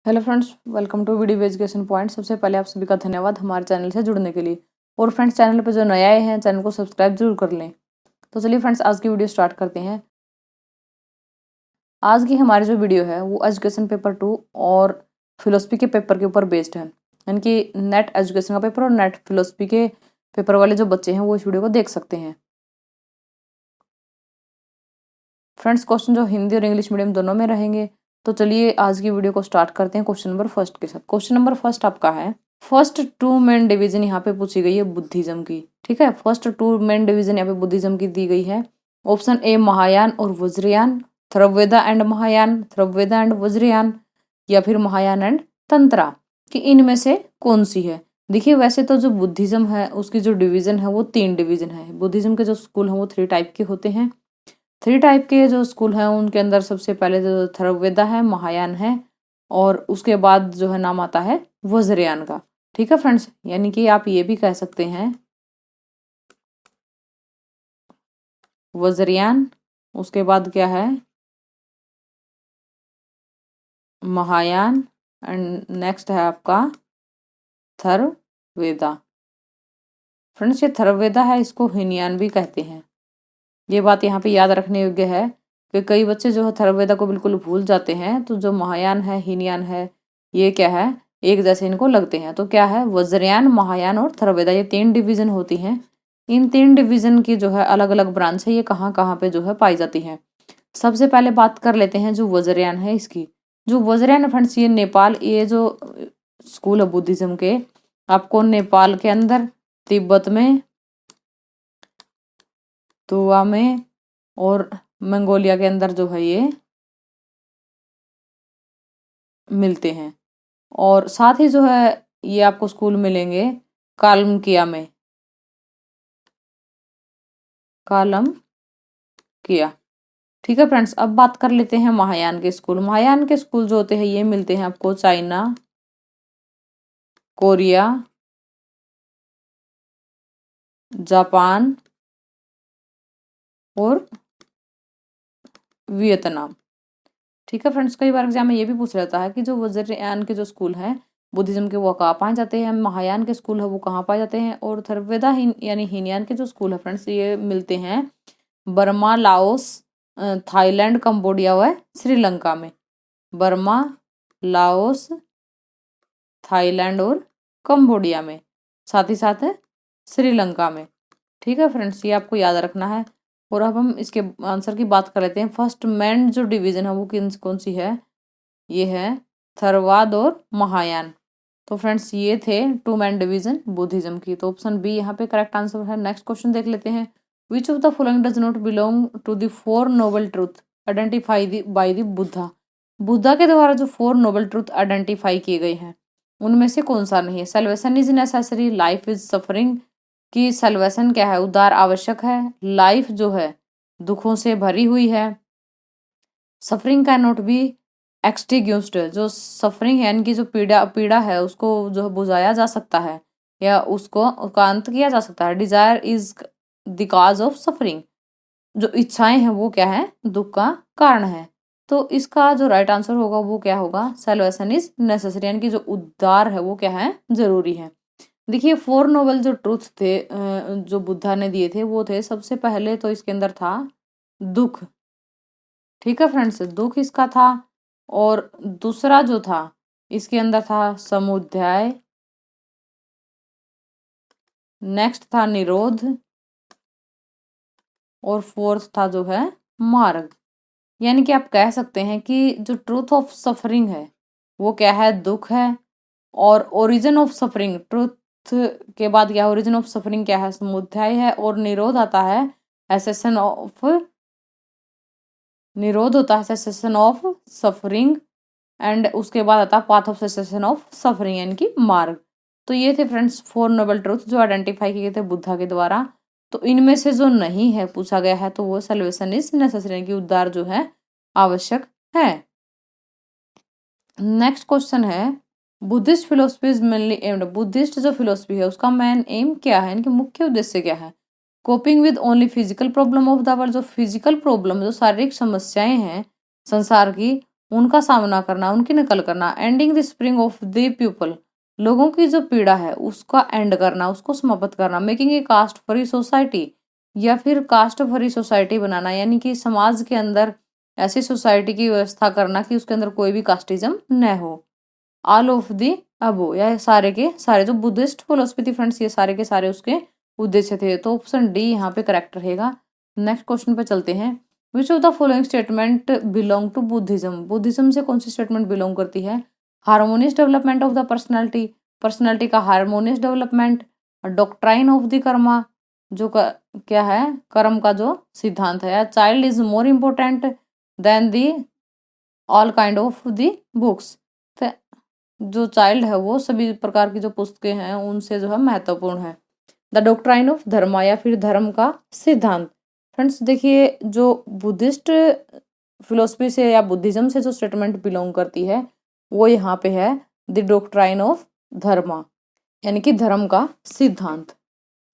Hello friends, welcome to video education point. सबसे पहले आप सभी का धन्यवाद हमारे चैनल से जुड़ने के लिए। और फ्रेंड्स, चैनल पर जो नए आए हैं चैनल को सब्सक्राइब जरूर कर लें। तो चलिए फ्रेंड्स, आज की वीडियो स्टार्ट करते हैं। आज की हमारी जो वीडियो है वो एजुकेशन पेपर 2 और फिलोसफी के पेपर के ऊपर बेस्ड है, यानी कि नेट एजुकेशन का पेपर और नेट फिलोसफी के पेपर वाले जो बच्चे हैं वो इस वीडियो को देख सकते हैं। फ्रेंड्स, क्वेश्चन जो हिंदी और इंग्लिश मीडियम दोनों में रहेंगे। तो चलिए आज की वीडियो को स्टार्ट करते हैं क्वेश्चन नंबर फर्स्ट के साथ। क्वेश्चन नंबर फर्स्ट आपका है, फर्स्ट टू मेन डिवीजन यहाँ पे पूछी गई है बुद्धिज्म की। ठीक है, फर्स्ट टू मेन डिवीजन यहाँ पे बुद्धिज्म की दी गई है। ऑप्शन ए महायान और वज्रयान, थर्ववेदा एंड महायान, थर्ववेदा एंड वज्रयान, या फिर महायान एंड तंत्रा, कि इनमें से कौन सी है। देखिए, वैसे तो जो बुद्धिज्म है उसकी जो डिवीजन है वो 3 डिवीजन है। बुद्धिज्म के जो स्कूल हैं वो 3 टाइप के होते हैं। 3 टाइप के जो स्कूल हैं उनके अंदर सबसे पहले जो थर्ववेदा है, महायान है, और उसके बाद जो है नाम आता है वज्रयान का। ठीक है फ्रेंड्स, यानी कि आप ये भी कह सकते हैं वज्रयान, उसके बाद क्या है महायान, एंड नेक्स्ट है आपका थर्ववेदा। फ्रेंड्स, ये थर्ववेदा है, इसको हीनयान भी कहते हैं। ये बात यहाँ पे याद रखने योग्य है कि कई बच्चे जो है थर्ववेदा को बिल्कुल भूल जाते हैं। तो जो महायान है, हीनयान है, ये क्या है, एक जैसे इनको लगते हैं। तो क्या है, वज्रयान, महायान और थर्ववेदा, ये 3 डिवीजन होती हैं। इन 3 डिवीजन की जो है अलग अलग ब्रांच है, ये कहाँ कहाँ पे जो है पाई जाती है। सबसे पहले बात कर लेते हैं जो वज्रयान है इसकी। जो वज्रयान फ्रेंड्स, ये नेपाल, ये जो स्कूल है बुद्धिज्म के, आपको नेपाल के अंदर, तिब्बत में, तुवा में और मंगोलिया के अंदर जो है ये मिलते हैं। और साथ ही जो है ये आपको स्कूल मिलेंगे कालमकिया में, कालमकिया। ठीक है फ्रेंड्स, अब बात कर लेते हैं महायान के स्कूल। महायान के स्कूल जो होते हैं ये मिलते हैं आपको चाइना, कोरिया, जापान और वियतनाम। ठीक है फ्रेंड्स, कई बार एग्जाम में ये भी पूछ लेता है कि जो वज्रयान के जो स्कूल हैं बुद्धिज्म के वो कहाँ पाए जाते हैं, महायान के स्कूल है वो कहाँ पाए जाते हैं, और थर्ववेदा यानी हीनयान के जो स्कूल है फ्रेंड्स ये मिलते हैं बर्मा, लाओस, थाईलैंड, कंबोडिया व श्रीलंका में। बर्मा, लाओस, थाईलैंड और कंबोडिया में, साथ ही साथ श्रीलंका में। ठीक है फ्रेंड्स, ये आपको याद रखना है। और अब हम इसके आंसर की बात कर लेते हैं। फर्स्ट मेन जो डिवीजन है वो कौन सी है, ये है थर्वाद और महायान। तो फ्रेंड्स, ये थे 2 मेन डिवीजन बुद्धिज्म की। तो ऑप्शन बी यहाँ पे करेक्ट आंसर है। नेक्स्ट क्वेश्चन देख लेते हैं। Which of the following does not belong to the 4 noble truth identify by the Buddha. Buddha के द्वारा जो 4 नोबल ट्रूथ आइडेंटिफाई किए गए हैं उनमें से कौन सा नहीं है। Salvation is necessary, life is suffering, कि सेल्वेशन क्या है, उद्धार आवश्यक है, लाइफ जो है दुखों से भरी हुई है, suffering can not be extinguished, जो सफरिंग है यानी कि जो पीड़ा है उसको जो बुझाया जा सकता है या उसको का अंत किया जा सकता है। Desire is the cause of suffering, जो इच्छाएं हैं वो क्या है, दुख का कारण है। तो इसका जो राइट आंसर होगा वो क्या होगा, सेल्वेशन इज नेसेसरी, यानी कि जो उद्धार है वो क्या है, जरूरी है। देखिए, 4 नोबल जो ट्रूथ थे जो बुद्धा ने दिए थे वो थे, सबसे पहले तो इसके अंदर था दुख। ठीक है फ्रेंड्स, दुख इसका था। और दूसरा जो था इसके अंदर था समुदाय, नेक्स्ट था निरोध, और फोर्थ था जो है मार्ग। यानी कि आप कह सकते हैं कि जो ट्रूथ ऑफ सफरिंग है वो क्या है, दुख है। और ओरिजिन ऑफ सफरिंग, ट्रूथ के बाद क्या, ओरिजिन ऑफ सफरिंग क्या है, समुदाय है। और निरोध आता है एसेसन ऑफ, निरोध होता है सेसेशन ऑफ सफरिंग, एंड उसके बाद आता है path of cessation of suffering, यानी कि मार्ग। तो ये थे फ्रेंड्स 4 नोबल ट्रूथ जो आइडेंटिफाई किए थे बुद्धा के द्वारा। तो इनमें से जो नहीं है पूछा गया है तो वो सेल्वेशन इज नेसेसरी, यानी कि उद्धार जो है आवश्यक है। नेक्स्ट क्वेश्चन है, Buddhist philosophy is mainly aimed, Buddhist जो फिलोसफी है उसका मेन एम क्या है, इनके मुख्य उद्देश्य क्या है। Coping with only physical problem of the world, जो फिजिकल प्रॉब्लम, जो शारीरिक समस्याएं हैं संसार की उनका सामना करना, उनकी नकल करना। Ending the spring of the people, लोगों की जो पीड़ा है उसका एंड करना, उसको समाप्त करना। Making a caste free society, या फिर कास्ट फ्री सोसाइटी बनाना, यानी कि समाज के अंदर ऐसी सोसाइटी की व्यवस्था करना कि उसके अंदर कोई भी कास्टिज्म न हो। ऑल ऑफ दी अबो, या सारे के सारे जो बुद्धिस्ट फिलोसफी थी फ्रेंड्स, ये सारे के सारे उसके उद्देश्य थे। तो ऑप्शन डी यहाँ पे करेक्ट रहेगा। नेक्स्ट क्वेश्चन पे चलते हैं। Which of the following statement belong to Buddhism, Buddhism से कौन सी स्टेटमेंट बिलोंग करती है? Harmonious development of the personality, personality का harmonious development. Doctrine of the karma, जो क्या है कर्म का जो सिद्धांत है। Child is more important than the all kind of the books, जो चाइल्ड है वो सभी प्रकार की जो पुस्तकें हैं उनसे जो है महत्वपूर्ण है। द डॉक्ट्राइन ऑफ धर्मा, या फिर धर्म का सिद्धांत। फ्रेंड्स देखिए, जो बुद्धिस्ट फिलोसफी से या बुद्धिज्म से जो स्टेटमेंट बिलोंग करती है वो यहाँ पे है द डॉक्ट्राइन ऑफ धर्मा, यानी कि धर्म का सिद्धांत।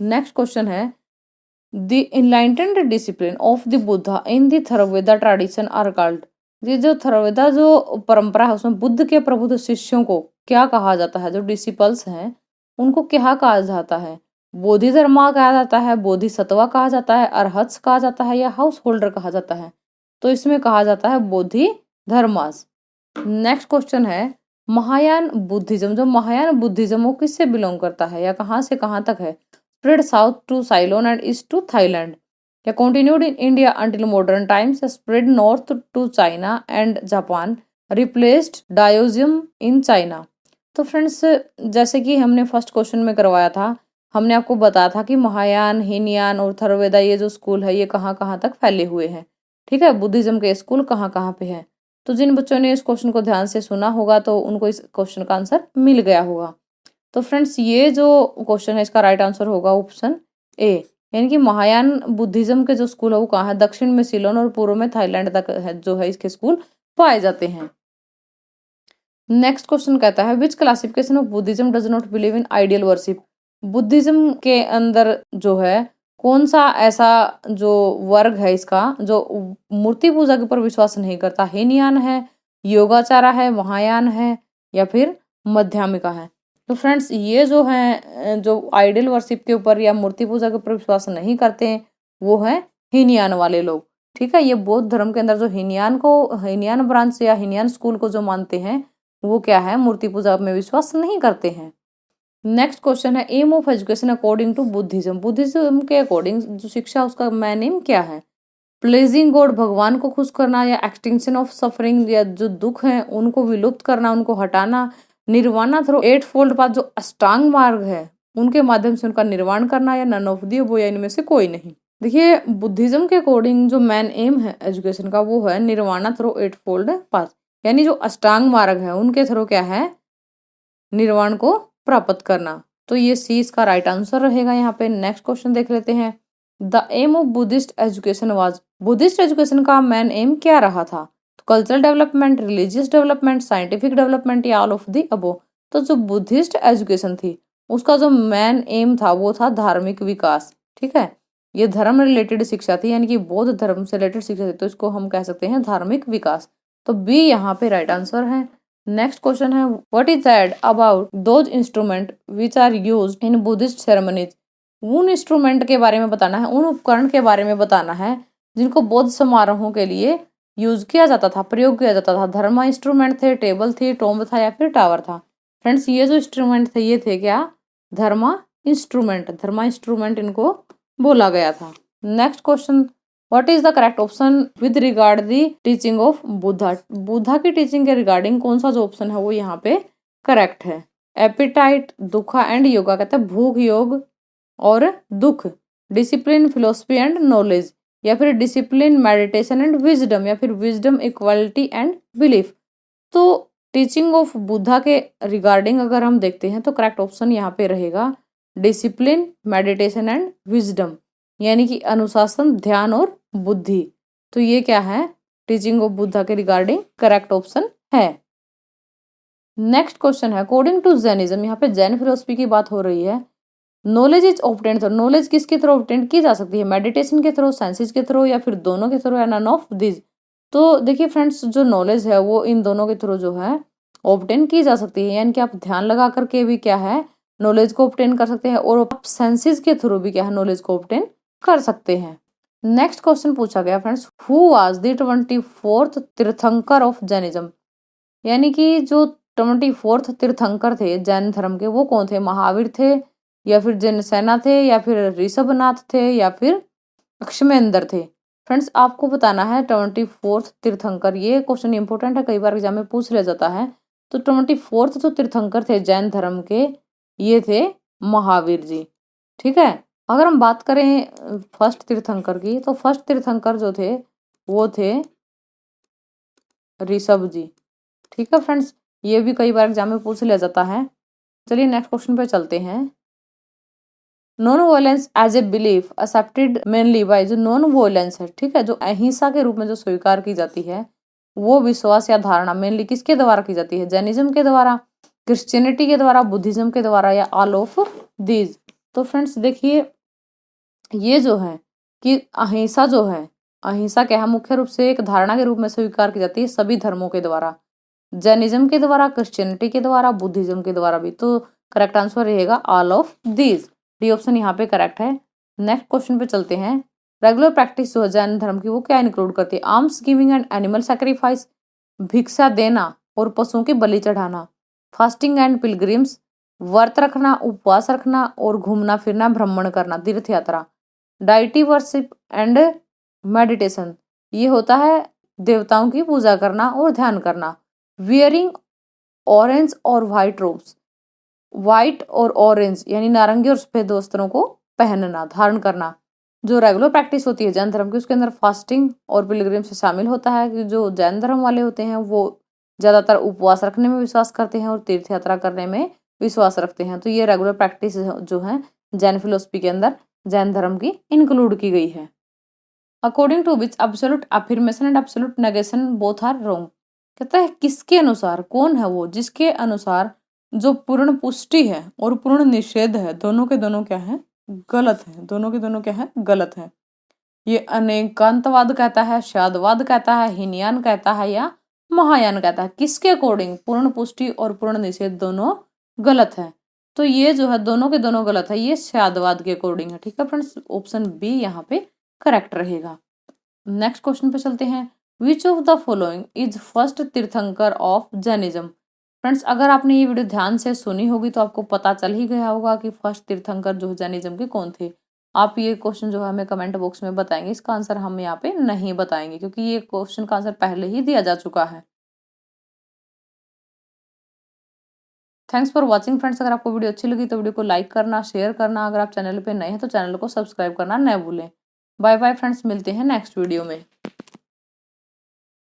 नेक्स्ट क्वेश्चन है the enlightened discipline of the Buddha in the Theravada tradition are called, ये जो थर्ववेदा जो परंपरा है उसमें बुद्ध के प्रबुद्ध शिष्यों को क्या कहा जाता है? जो डिसिपल्स हैं उनको क्या कहा जाता है? बोधि धर्मा कहा जाता है, बोधिसत्वा कहा जाता है, अरहत्स कहा जाता है, या हाउस होल्डर कहा जाता है? तो इसमें कहा जाता है बोधि धर्मास। नेक्स्ट क्वेश्चन है महायान बुद्धिज्म, जो महायान बुद्धिज्म वो किससे बिलोंग करता है या कहाँ से कहाँ तक है? Spread south to Ceylon and east to Thailand, या continued in India until modern times, spread north to China and Japan, replaced Daoism in China। तो फ्रेंड्स जैसे कि हमने फर्स्ट क्वेश्चन में करवाया था, हमने आपको बताया था कि महायान, हीनयान और थर्ववेदा ये जो स्कूल है ये कहाँ कहाँ तक फैले हुए हैं। ठीक है, बुद्धिज्म के स्कूल कहाँ कहाँ पे हैं। तो जिन बच्चों ने इस क्वेश्चन को ध्यान से सुना होगा तो उनको इस क्वेश्चन का आंसर मिल गया होगा। तो फ्रेंड्स ये जो क्वेश्चन है इसका राइट आंसर होगा ऑप्शन ए, यानी कि महायान बुद्धिज्म के जो स्कूल है वो कहाँ है? दक्षिण में सिलोन और पूर्व में थाईलैंड तक है जो है इसके स्कूल पाए जाते हैं। नेक्स्ट क्वेश्चन कहता है which classification of Buddhism does not believe in ideal worship, Buddhism के अंदर जो है कौन सा ऐसा जो वर्ग है इसका जो मूर्ति पूजा के ऊपर विश्वास नहीं करता? हीनयान है, योगाचारा है, महायान है, या फिर मध्यमिका है? तो फ्रेंड्स ये जो है जो आइडल वर्शिप के ऊपर या मूर्ति पूजा के ऊपर विश्वास नहीं करते हैं वो है हीनयान वाले लोग। ठीक है, ये बौद्ध धर्म के अंदर जो हीनयान ब्रांच या हीनयान स्कूल को जो मानते हैं वो क्या है? मूर्ति पूजा में विश्वास नहीं करते हैं। नेक्स्ट क्वेश्चन है aim of education according to Buddhism, Buddhism के अकॉर्डिंग जो शिक्षा उसका मेन एम क्या है? प्लेजिंग गॉड, भगवान को खुश करना, या एक्सटिंक्शन ऑफ सफरिंग, या जो दुख है उनको विलुप्त करना, उनको हटाना। निर्वाणा थ्रू 8 फोल्ड पाथ, जो अष्टांग मार्ग है उनके माध्यम से उनका निर्वाण करना, या नन ऑफ दी अबव, या इनमें से कोई नहीं। देखिए बुद्धिज्म के अकॉर्डिंग जो मेन एम है एजुकेशन का वो है निर्वाणा थ्रू 8 फोल्ड पाथ, यानी जो अष्टांग मार्ग है उनके थ्रू क्या है? निर्वाण को प्राप्त करना। तो ये सी इसका राइट आंसर रहेगा यहाँ पे। नेक्स्ट क्वेश्चन देख लेते हैं the aim of Buddhist education was, Buddhist education का मेन एम क्या रहा था? Cultural development, religious development, scientific development, या ऑल ऑफ दी अबव। तो जो बुद्धिस्ट एजुकेशन थी उसका जो मेन एम था वो था धार्मिक विकास। ठीक है, ये धर्म रिलेटेड शिक्षा थी, यानी कि बौद्ध धर्म से रिलेटेड शिक्षा थी, तो इसको हम कह सकते हैं धार्मिक विकास। तो बी यहाँ पे राइट आंसर है। नेक्स्ट क्वेश्चन है what is that about those instrument which are used in Buddhist ceremonies, उन इंस्ट्रूमेंट के बारे में बताना है, उन उपकरण के बारे में बताना है जिनको बौद्ध समारोहों के लिए यूज किया जाता था, प्रयोग किया जाता था। धर्मा इंस्ट्रूमेंट थे, टेबल थी, टोम्ब था, या फिर टावर था? फ्रेंड्स ये जो इंस्ट्रूमेंट थे ये थे क्या? धर्मा इंस्ट्रूमेंट, धर्मा इंस्ट्रूमेंट इनको बोला गया था। Next question what is the correct option with regard the teaching of Buddha, Buddha की टीचिंग के रिगार्डिंग कौन सा जो ऑप्शन है वो यहाँ पे करेक्ट है? एपिटाइट, दुखा एंड योगा, कहते हैं भूख, योग और दुख। डिसिप्लिन, फिलोसफी एंड नॉलेज, या फिर डिसिप्लिन, मेडिटेशन एंड विजडम, या फिर विजडम, इक्वालिटी एंड बिलीफ। तो टीचिंग ऑफ बुद्धा के रिगार्डिंग अगर हम देखते हैं तो करेक्ट ऑप्शन यहाँ पे रहेगा डिसिप्लिन, मेडिटेशन एंड विजडम, यानी कि अनुशासन, ध्यान और बुद्धि। तो ये क्या है? टीचिंग ऑफ बुद्धा के रिगार्डिंग करेक्ट ऑप्शन है। नेक्स्ट क्वेश्चन है अकॉर्डिंग टू जैनिज्म, यहाँ पे जैन फिलोसफी की बात हो रही है। नॉलेज इज ऑब्टेन्ड, नॉलेज किसके थ्रू ऑब्टेन की जा सकती है? मेडिटेशन के थ्रू, साइंसेज के थ्रू, या फिर दोनों के थ्रू, या नन ऑफ दिस? तो देखिए फ्रेंड्स, जो नॉलेज है वो इन दोनों के थ्रू जो है ऑब्टेन की जा सकती है, यानी कि आप ध्यान लगा करके भी क्या है नॉलेज को ऑब्टेन कर सकते हैं, और आप सेंसेस के थ्रू भी क्या है नॉलेज को ऑब्टेन कर सकते हैं। नेक्स्ट क्वेश्चन पूछा गया friends, who was the 24th तीर्थंकर ऑफ जैनिज्म, यानी कि जो 24th तीर्थंकर थे जैन धर्म के, वो कौन थे? महावीर थे, या फिर जनसेना थे, या फिर ऋषभनाथ थे, या फिर अक्षमेंद्र थे। फ्रेंड्स आपको बताना है 24th तीर्थंकर, ये क्वेश्चन इंपॉर्टेंट है, कई बार एग्जाम में पूछ लिया जाता है। तो 24th जो तीर्थंकर थे जैन धर्म के, ये थे महावीर जी। ठीक है, अगर हम बात करें फर्स्ट तीर्थंकर की, तो फर्स्ट तीर्थंकर जो थे वो थे ऋषभ जी। ठीक है फ्रेंड्स, ये भी कई बार एग्जाम में पूछ लिया जाता है। चलिए नेक्स्ट क्वेश्चन पे चलते हैं। Non violence as a belief accepted mainly by, जो नॉन वायलेंस है, ठीक है, जो अहिंसा के रूप में जो स्वीकार की जाती है, वो विश्वास या धारणा मेनली किसके द्वारा की जाती है? जैनिज्म के द्वारा, क्रिश्चियनिटी के द्वारा, बुद्धिज्म के द्वारा, या ऑल ऑफ दीज। तो फ्रेंड्स देखिए, ये जो है कि अहिंसा जो है, अहिंसा क्या है, मुख्य रूप से एक धारणा के रूप में स्वीकार की जाती है सभी धर्मों के द्वारा, जैनिज्म के द्वारा, क्रिश्चियनिटी के द्वारा, बुद्धिज्म के द्वारा भी। तो करेक्ट आंसर रहेगा all of these, D option यहाँ पे करेक्ट है। नेक्स्ट क्वेश्चन पे चलते हैं। रेगुलर प्रैक्टिस जो है जैन धर्म की, वो क्या इंक्लूड करती है? Arms giving and animal sacrifice, भिक्षा देना और पशुओं की बलि चढ़ाना, फास्टिंग एंड पिलग्रिम्स, व्रत रखना, उपवास रखना और घूमना फिरना, भ्रमण करना, तीर्थ यात्रा, डाइटी वर्शिप एंड मेडिटेशन, ये होता है देवताओं की पूजा करना और ध्यान करना, वियरिंग ऑरेंज और व्हाइट रोब्स, व्हाइट और ऑरेंज यानी नारंगी और सफेद वस्त्रों को पहनना, धारण करना। जो रेगुलर प्रैक्टिस होती है जैन धर्म की, उसके अंदर फास्टिंग और पिलग्रिम से शामिल होता है कि जो जैन धर्म वाले होते हैं वो ज्यादातर उपवास रखने में विश्वास करते हैं और तीर्थ यात्रा करने में विश्वास रखते हैं। तो ये रेगुलर प्रैक्टिस जो है जैन फिलोसफी के अंदर जैन धर्म की इंक्लूड की गई है। According to which absolute affirmation and absolute negation both are wrong, कहता है किसके अनुसार, कौन है वो जिसके अनुसार जो पूर्ण पुष्टि है और पूर्ण निषेध है, दोनों के दोनों क्या है? गलत है। दोनों के दोनों क्या है? गलत है। ये अनेकांतवाद कहता है, शादवाद कहता है, हीनयान कहता है, या महायान कहता है? किसके अकॉर्डिंग पूर्ण पुष्टि और पूर्ण निषेध दोनों गलत है? तो ये जो है दोनों के दोनों गलत है, ये शादवाद के अकॉर्डिंग है। ठीक है फ्रेंड्स, ऑप्शन बी यहाँ पे करेक्ट रहेगा। नेक्स्ट क्वेश्चन पे चलते हैं। Which of the following is first तीर्थंकर ऑफ जैनिज्म? फ्रेंड्स अगर आपने ये वीडियो ध्यान से सुनी होगी तो आपको पता चल ही गया होगा कि फर्स्ट तीर्थंकर जो जैनिज्म के कौन थे। आप ये क्वेश्चन जो है हमें कमेंट बॉक्स में बताएंगे, इसका आंसर हम यहाँ पे नहीं बताएंगे क्योंकि ये क्वेश्चन का आंसर पहले ही दिया जा चुका है। थैंक्स फॉर वॉचिंग फ्रेंड्स, अगर आपको वीडियो अच्छी लगी तो वीडियो को लाइक करना, शेयर करना, अगर आप चैनल पे नए हैं तो चैनल को सब्सक्राइब करना न भूलें। बाय बाय फ्रेंड्स, मिलते हैं नेक्स्ट वीडियो में।